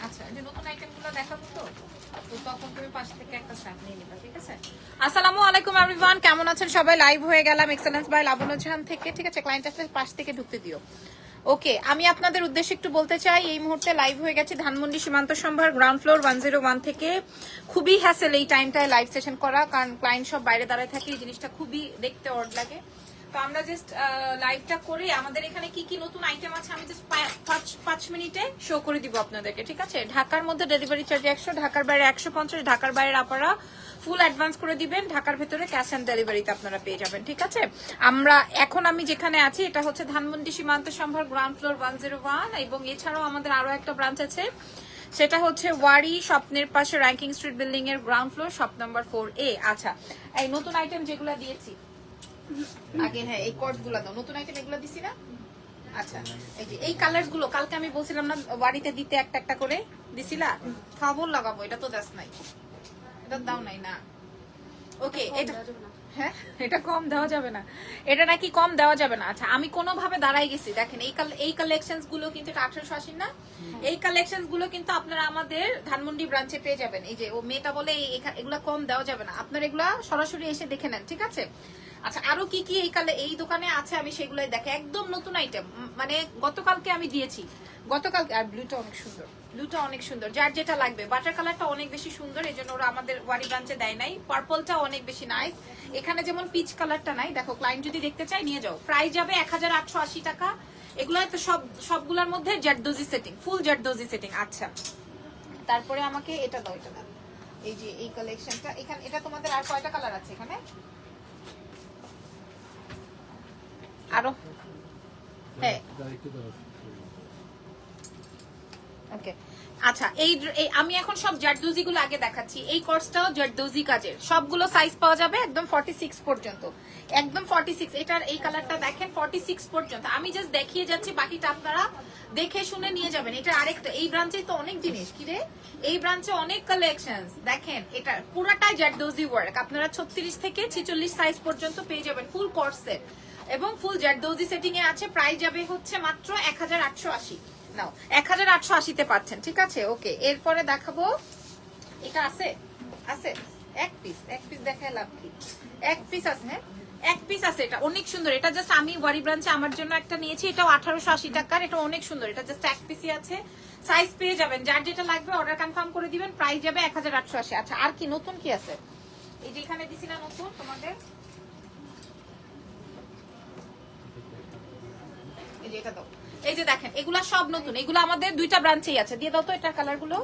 আচ্ছা, যে নতুন আইটেমগুলো দেখাবো তো তখন তুমি পাশ থেকে একটা স্ন্যাপ নিয়ে নিবা, ঠিক আছে? আসসালামু আলাইকুম এভরিওয়ান, কেমন আছেন সবাই? লাইভ হয়ে গেলাম এক্সেলেন্স বাই লাবণ্য জাহান থেকে, ঠিক আছে? ক্লায়েন্ট আসলে পাশ থেকে ঢুকতে দিও। ওকে, আমি আপনাদের উদ্দেশ্যে একটু বলতে চাই, এই মুহূর্তে লাইভ হয়ে গেছে ধানমন্ডি সীমান্ত সম্ভার গ্রাউন্ড ফ্লোর 101 থেকে। খুবই হ্যাসেল এই টাইমটায় লাইভ সেশন করা, কারণ ক্লায়েন্ট সব বাইরে দাঁড়ায় থাকে, এই জিনিসটা খুবই দেখতে অড লাগে। তো আমরা জাস্ট লাইভটা করে আমাদের এখানে কি কি নতুন আইটেম আছে আমি জাস্ট 5 মিনিটে শো করে দিব আপনাদেরকে, ঠিক আছে? ঢাকার মধ্যে ডেলিভারি চার্জ 100, ঢাকার বাইরে 150, ঢাকার বাইরে আপনারা ফুল অ্যাডভান্স করে দিবেন, ঢাকার ভেতরে ক্যাশ অন ডেলিভারিতে আপনারা পেয়ে যাবেন, ঠিক আছে? আমি যেখানে আছি এটা হচ্ছে ধানমন্ডি সীমান্ত সম্ভার গ্রাউন্ড ফ্লোর 101, এবং এছাড়াও আমাদের আরো একটা ব্রাঞ্চ আছে, সেটা হচ্ছে ওয়ারি স্বপ্নের পাশে র্যাঙ্কিং স্ট্রিট বিল্ডিং এর ground floor, shop number 4A। আচ্ছা, এই নতুন আইটেম যেগুলো দিয়েছি আগে, হ্যাঁ এই কর্ডস গুলো দাও, নতুন আইটেম এগুলো দিছি না? আচ্ছা, এই যে এই কালারস গুলো কালকে আমি বলছিলাম না বাড়িতে দিতে একটা একটা করে দিছিলা, খবর লাগাবো, এটা তো দাস নাই, এটা দাও নাই না। ওকে, এটা হ্যাঁ এটা কম দেওয়া যাবে না, এটা নাকি কম দেওয়া যাবে না। আচ্ছা, আমি কোনোভাবে দাঁড়াই গেছি, দেখেন এই কালেকশনস গুলো কিন্তু 1880 না, এই কালেকশনস গুলো কিন্তু আপনারা আমাদের ধানমন্ডি ব্রাঞ্চে পেয়ে যাবেন। এই যে ও মেয়েটা বলে এগুলা কম দেওয়া যাবে না, আপনারা এগুলা সরাসরি এসে দেখে নেন, ঠিক আছে? আচ্ছা, আরো কি কি এই দোকানে আছে আমি সেগুলাই দেখে, একদম নতুন আইটেম, মানে গতকালকে আমি দিয়েছি, গতকালকে। আর ব্লুটা অনেক সুন্দর, ব্লুটা অনেক সুন্দর, যার যেটা লাগবে। বাটার কালারটা অনেক বেশি সুন্দর, এই জন্য ওরা আমাদের ওয়ারি ব্রাঞ্চে দেয় নাই। পার্পলটা অনেক বেশি নাইস, এখানে যেমন পিচ কালারটা নাই, দেখো ক্লায়েন্ট যদি দেখতে চাই নিয়ে যাও। প্রাইস যাবে 1880 টাকা। এগুলো তো সবগুলোর মধ্যে জারদোজি সেটিং, ফুল জারদোজি সেটিং। আচ্ছা, তারপরে আমাকে এটা দাও, এটা দাও, এই যে এই কালেকশনটা এখানে, এটা তোমাদের আর কয়টা কালার আছে এখানে? আরো, হ্যাঁ ওকে। আচ্ছা, আমি এখন সব জারদোজি গুলো আগে দেখাচ্ছি। এই কোর্সটাও জারদোজি কাজের, সবগুলো সাইজ পাওয়া যাবে একদম 46 পর্যন্ত, একদম 46। এটার এই কালারটা দেখেন 46 পর্যন্ত, আমি জাস্ট দেখিয়ে যাচ্ছি, বাকিটা আপনারা দেখে শুনে নিয়ে যাবেন। এটা আরেকটা, এই ব্রাঞ্চে তো অনেক জিনিস, কি রে, এই ব্রাঞ্চে অনেক কালেকশনস দেখেন। এটা পুরাটাই জারদোজি ওয়ার্ক, আপনারা 36 থেকে 46 সাইজ পর্যন্ত পেয়ে যাবেন, ফুল কোর্স সেট এবং ফুল জারদোজি সেটিং এ আছে। প্রাইস যাবে হচ্ছে মাত্র 1880। নাও 1880 তে পাচ্ছেন, ঠিক আছে? ওকে, এরপরে দেখাবো, এটা আছে আছে এক পিস দেখায় লাভ কি, এক পিস আছে, হ্যাঁ এক পিস আছে। এটা অনেক সুন্দর, এটা জাস্ট আমি ওয়ারি ব্রাঞ্চে আমার জন্য একটা নিয়েছি, এটাও 1880 টাকার, এটা অনেক সুন্দর, এটা জাস্ট এক পিসই আছে। সাইজ পেয়ে যাবেন, যার যেটা লাগবে অর্ডার কনফার্ম করে দিবেন, প্রাইস যাবে 1880। আচ্ছা, আর কি নতুন কি আছে? এই যে এখানে দিছি না নতুন তোমাদের, এই যে এটা দাও, এই যে দেখেন এগুলা সব নতুন, এগুলো আমাদের দুইটা ব্রাঞ্চেই আছে। দিয়ে দাও তো এটার কালার গুলো,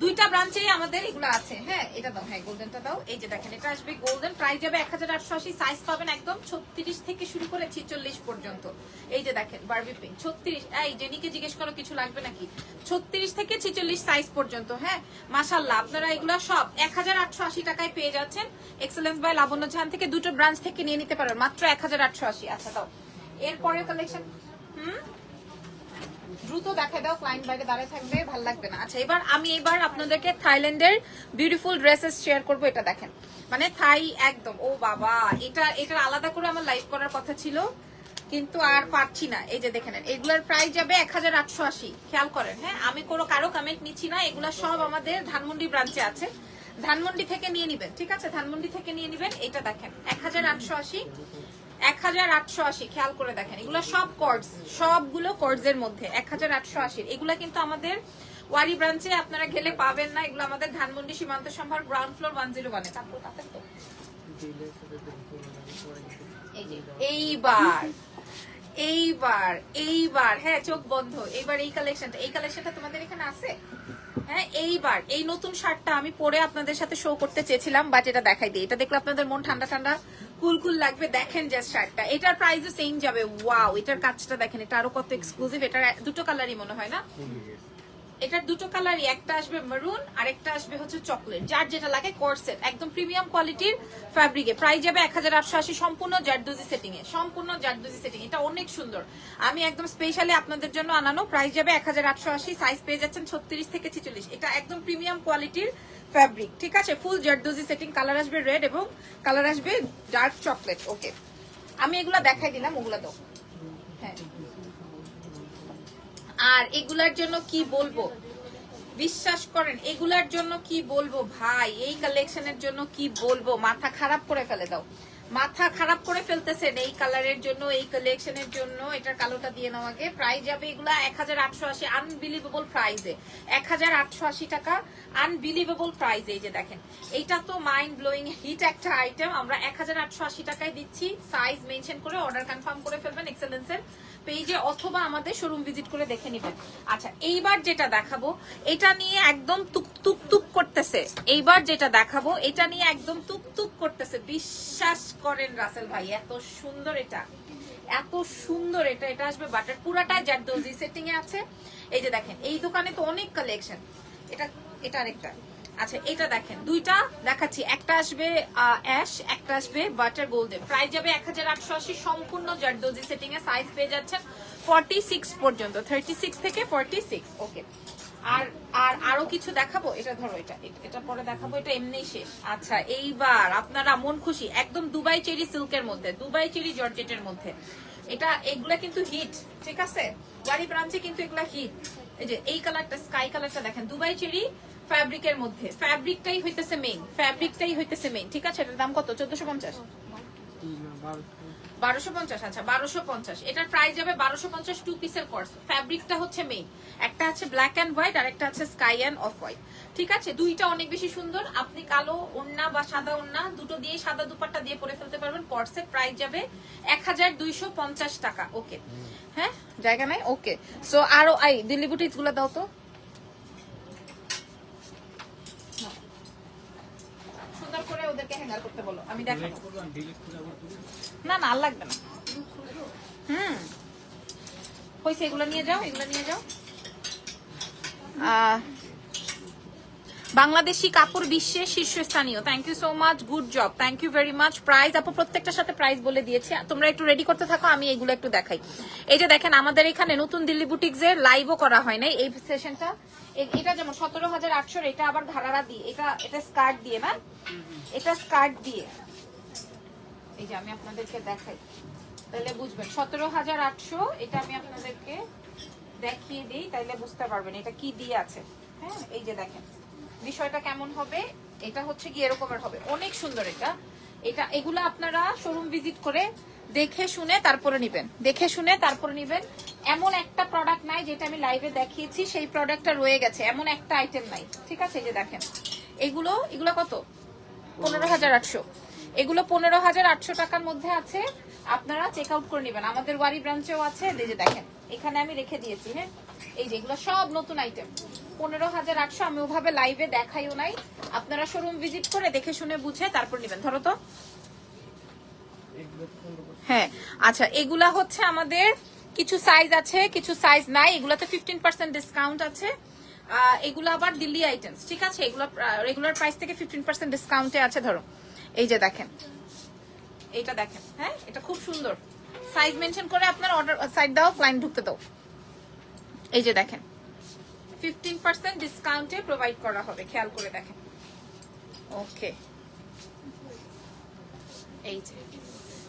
দুইটা ব্রাঞ্চেই আমাদের এগুলো আছে। হ্যাঁ এটা দাও, হ্যাঁ গোল্ডেনটা দাও। এই যে দেখেন এটা আসবে গোল্ডেন, প্রাইস যাবে 1880। সাইজ পাবেন একদম 36 থেকে শুরু করে 46 পর্যন্ত। এই যে দেখেন বারবি পিঙ্ক 36, এই জেনিকে জিজ্ঞেস করো কিছু লাগবে নাকি, 36 থেকে 46 সাইজ পর্যন্ত। হ্যাঁ মাশাআল্লাহ, আপনারা এগুলা সব 1880 টাকায় পেয়ে যাচ্ছেন এক্সেলেন্স বাই লাবণ্য জাহান থেকে। দুটো ব্রাঞ্চ থেকে নিয়ে নিতে পারেন মাত্র 1880। আচ্ছা দাও, এরপরে কালেকশন দ্রুত দেখা দাও, ক্লায়েন্ট বাইরে দাঁড়িয়ে থাকবে, ভালো লাগবে না। আচ্ছা, এবার আপনাদেরকে থাইল্যান্ডের বিউটিফুল ড্রেসেস শেয়ার করব। এটা দেখেন, মানে থাই একদম, ও বাবা, এটা আলাদা করে আমার লাইভ করার কথা ছিল কিন্তু আর পারছি না। এই যে দেখেন এগুলোর প্রাইস যাবে 1880, খেয়াল করেন। হ্যাঁ, আমি কারো কমেন্ট নিচ্ছি না, এগুলা সব আমাদের ধানমন্ডি ব্রাঞ্চে আছে, ধানমন্ডি থেকে নিয়ে নিবেন, ঠিক আছে? ধানমন্ডি থেকে নিয়ে নিবেন। এটা দেখেন 1880, 1880, খেয়াল করে দেখেন, এগুলো সব কর্ডস, সবগুলো কর্ডস এর মধ্যে 1880। এগুলা কিন্তু আমাদের ওয়ারি ব্রাঞ্চে আপনারা গেলে পাবেন না, এগুলো আমাদের ধানমন্ডি সীমান্ত সম্ভার গ্রাউন্ড ফ্লোর 101 এ। তারপর তো এইবার হ্যাঁ চোখ বন্ধ, এইবার এই কালেকশনটা তোমাদের এখানে আছে। হ্যাঁ, এইবার এই নতুন শার্টটা আমি পরে আপনাদের সাথে শো করতে চেয়েছিলাম, বাট এটা দেখাই দিই, এটা দেখলে আপনাদের মন ঠান্ডা ঠান্ডা কুল লাগবে। দেখেন জাস্ট শার্টটা, এটার প্রাইসও সেম যাবে। ওয়াও, এটার কাজটা দেখেন, এটা আরো কত এক্সক্লুসিভ। এটার দুটো কালারই মনে হয় না, এটার দুটো কালারই, একটা আসবে মেরুন আর একটা আসবে হচ্ছে চকলেট, যার যেটা লাগে। কোর্সেট একদম প্রিমিয়াম কোয়ালিটির ফ্যাব্রিকে, প্রাইস যাবে 1880, সম্পূর্ণ জারদোজি সেটিং এ, সম্পূর্ণ জারদোজি সেটিং। এটা অনেক সুন্দর, আমি একদম স্পেশালি আপনাদের জন্য আনানো। প্রাইস যাবে 1880, সাইজ পেয়ে যাচ্ছেন 36 থেকে 46। এটা একদম প্রিমিয়াম কোয়ালিটির ফ্যাব্রিক, ঠিক আছে? ফুল জারদোজি সেটিং, কালার আসবে রেড এবং কালার আসবে ডার্ক চকলেট। ওকে, আমি এগুলা দেখাই দিলাম, ওগুলা তো হ্যাঁ আর এগুলার জন্য কি বলবো, বিশ্বাস করেন এগুলার জন্য কি বলবো ভাই, এই কালেকশনের জন্য কি বলবো, মাথা খারাপ করে ফেলে দাও, মাথা খারাপ করে ফেলতেছেন এই কালারের জন্য, এই কালেকশনের জন্য। এটার কালোটা দিয়ে নাও আগে। প্রাইস যাবে এগুলা 1880, আনবিলিভেবল প্রাইসে 1880 টাকা, আনবিলিভেবল প্রাইসে। এই যে দেখেন, এইটা তো মাইন্ড ব্লোয়িং হিট একটা আইটেম, আমরা 1880 টাকায় দিচ্ছি। সাইজ মেনশন করে অর্ডার কনফার্ম করে ফেলবেন এক্সেলেন্সের পেজে, অথবা আমাদের শোরুম ভিজিট করে দেখে নিবেন। আচ্ছা এইবার যেটা দেখাবো এটা নিয়ে একদম তুক তুক তুক করতেছে, এইবার যেটা দেখাবো এটা নিয়ে একদম তুক তুক করতেছে, বিশ্বাস করেন রাসেল ভাই, এত সুন্দর এটা, এত সুন্দর এটা। এটা আসবে বাটার, পুরাটা জারদোজি সেটিং এ আছে। এই যে দেখেন, এই দোকানে তো অনেক কালেকশন, এটা এটা আরেকটা। আচ্ছা এটা দেখেন, দুইটা দেখাচ্ছি, একটা আসবে অ্যাশ, একটা আসবে বাটার গোল্ডেন। প্রাইস যাবে 1880, সম্পূর্ণ জারদোজি সেটিং এ। সাইজ পেয়ে যাচ্ছেন 46 পর্যন্ত, 36 থেকে 46। ওকে, আর আর আরো কিছু দেখাবো, এটা ধরো, এটা পরে দেখাবো, এটা এমনিই শেষ। আচ্ছা এইবার আপনারা মন খুশি, একদম দুবাই চেরি সিল্কের মধ্যে, দুবাই চেরি জর্জেটের মধ্যে, এটা এগুলা কিন্তু হিট, ঠিক আছে, ওয়ারি ব্রাঞ্চে কিন্তু এগুলা হিট। এই যে এই কালারটা, স্কাই কালারটা দেখেন, দুবাই চেরি ফ্যাব্রিকের মধ্যে, ফ্যাব্রিকটাই হইতেছে মেইন, ফ্যাব্রিকটাই হইতেছে মেইন, ঠিক আছে। এটার দাম কত? 1450, 1250। আচ্ছা 1250, এটার প্রাইস যাবে 1250, 2 পিসের কোর্স। ফ্যাব্রিকটা হচ্ছে মেইন, একটা আছে ব্ল্যাক এন্ড হোয়াইট আর একটা আছে স্কাই এন্ড অফ হোয়াইট, ঠিক আছে। দুইটা অনেক বেশি সুন্দর, আপনি কালো ওড়না বা সাদা ওড়না দুটো দিয়ে, সাদা দুপাট্টা দিয়ে পরে ফেলতে পারবেন। কোর্সের প্রাইস যাবে 1250 টাকা। ওকে, হ্যাঁ জায়গা নাই। ওকে, সো আরো আই দিল্লি বুটিক গুলো দাও তো, সুন্দর করে ওদেরকে হ্যাঙ্গার করতে বলো, আমি দেখাবো। না না আর লাগবে না, হইছে, এগুলো নিয়ে যাও, এগুলো নিয়ে যাও। বাংলাদেশি কাপড় বিশ্বের শীর্ষস্থানীয়, thank you so much, good job, thank you very much. Price আপু প্রত্যেকটার সাথে প্রাইস বলে দিয়েছি, তোমরা একটু রেডি করতে থাকো, আমি এগুলো একটু দেখাই। এই যে দেখেন, আমাদের এখানে নতুন দিল্লি বুটিক্স এর লাইভও করা হয় নাই এই সেশনটা। এটা যেমন 17,800, এটা আবার ঘাড়ারা দিয়ে, এটা স্কার্ট দিয়ে না, এটা স্কার্ট দিয়ে। এই যে আমি আপনাদেরকে দেখাই, তাহলে বুঝবেন। 17,800, এটা আমি আপনাদেরকে দেখিয়ে দিই, তাইলে বুঝতে পারবেন এটা কি দিয়ে আছে। হ্যাঁ এই যে দেখেন বিষয়টা কেমন হবে, এটা হচ্ছে কি এরকমের হবে, অনেক সুন্দর এটা। এটা এগুলো আপনারা শোরুম ভিজিট করে দেখে শুনে তারপরে নিবেন, দেখে শুনে তারপরে নিবেন। এমন একটা প্রোডাক্ট নাই যেটা আমি লাইভে দেখিয়েছি সেই প্রোডাক্টটা রয়ে গেছে, এমন একটা আইটেম নাই, ঠিক আছে। এই যে দেখেন, এগুলো কত? 15,800, এগুলো 15,800 টাকার মধ্যে আছে, আপনারা চেক আউট করে নেবেন। আমাদের ওয়ারি ব্রাঞ্চেও আছে, এই যে দেখেন এখানে আমি রেখে দিয়েছি। হ্যাঁ এই যে এগুলো সব নতুন আইটেম, 15,800। আমি ওভাবে লাইভে দেখাইও নাই, আপনারা শোরুম ভিজিট করে দেখে শুনে বুঝে তারপর নেবেন। ধরো তো, হ্যাঁ আচ্ছা, এগুলা হচ্ছে আমাদের কিছু সাইজ আছে, কিছু সাইজ নাই, এগুলাতে 15% ডিসকাউন্ট আছে। এগুলো আবার দিল্লি আইটেমস, ঠিক আছে, এগুলো রেগুলার প্রাইস থেকে 15% ডিসকাউন্টে আছে। ধরো এই যে দেখেন, এইটা দেখেন, হ্যাঁ এটা খুব সুন্দর, সাইজ মেনশন করে আপনার অর্ডার সাইড দাও, ক্লায়েন্ট ঢুকতে দাও। এই যে দেখেন 15% ডিসকাউন্টে প্রোভাইড করা হবে, খেয়াল করে দেখেন। ওকে এই যে,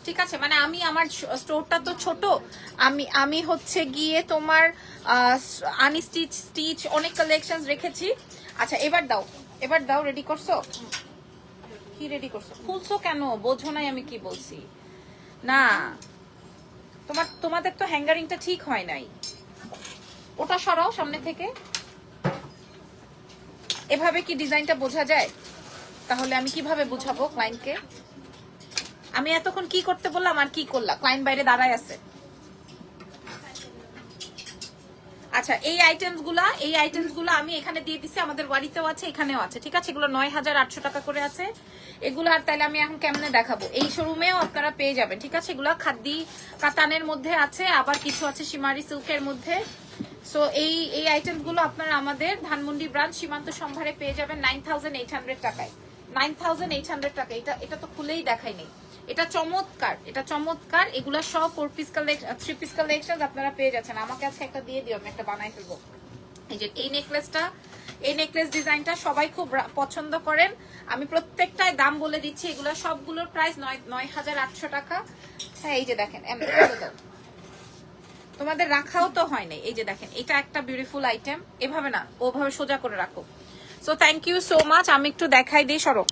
ঠিক আছে, মানে আমি আমার স্টোরটা তো ছোট, আমি হচ্ছে গিয়ে তোমার স্টিচ অনেক কালেকশন রেখেছি। আচ্ছা এবার দাও, এবার দাও, রেডি করছো? কি রেডি করছো? খুলছো কেন? বোঝো নাই আমি কি বলছি? না তোমাদের তো হ্যাঙ্গারিংটা ঠিক হয় নাই, ওটা সরাও সামনে থেকে। এভাবে কি ডিজাইনটা বোঝা যায়? তাহলে আমি কিভাবে বুঝাবো ক্লায়েন্টকে? আমি এতক্ষণ কি করতে বললাম আর কি করলাম? ক্লায়েন্ট বাইরে দাঁড়ায় আছে। আচ্ছা এই আইটেমস গুলা আমি এখানে দিয়ে দিছি, আমাদের ওয়ারিতেও আছে, এখানেও আছে, ঠিক আছে। এগুলো 9,800 টাকা করে আছে এগুলো। আর তাহলে আমি এখন কেমনে দেখাবো? এই শোরুমেও আপনারা পেয়ে যাবেন, ঠিক আছে। এগুলো খাদ্দি কাতানের মধ্যে আছে, আবার কিছু আছে শিমারি সিল্কের মধ্যে। সো এই আইটেমস গুলো আপনারা আমাদের ধানমন্ডি ব্রাঞ্চ সীমান্ত সম্ভারে পেয়ে যাবেন 9,800 টাকায়, 9,800 টাকা। এটা তো খুলেই দেখাইনি, এটা চমৎকার, এটা চমৎকার। এগুলা সব 4 পিস কালেকশন, 3 পিস কালেকশন আপনারা পেয়ে যাচ্ছেন। আমাকে আজকে একটা দিয়ে দিও, আমি একটা বানাই ফেলবো। এই যে এই নেকলেসটা, এই নেকলেস ডিজাইনটা সবাই খুব পছন্দ করেন, আমি প্রত্যেকটায় দাম বলে দিচ্ছি। এগুলো সবগুলোর প্রাইস 9,800 টাকা। হ্যাঁ এই যে দেখেন, তোমাদের রাখাও তো হয় নাই। এই যে দেখেন, এটা একটা বিউটিফুল আইটেম। এভাবে না, ওভাবে সোজা করে রাখো। So thank you so much. আমি একটু দেখাই দিই, সরো।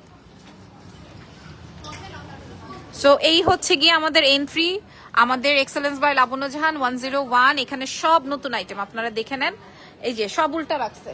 সো এই হচ্ছে গিয়ে আমাদের এন্ট্রি, আমাদের এক্সেলেন্স বাই লাবণ্য জাহান 101। এখানে সব নতুন আইটেম আপনারা দেখে নেন। এই যে সব উল্টা রাখছে।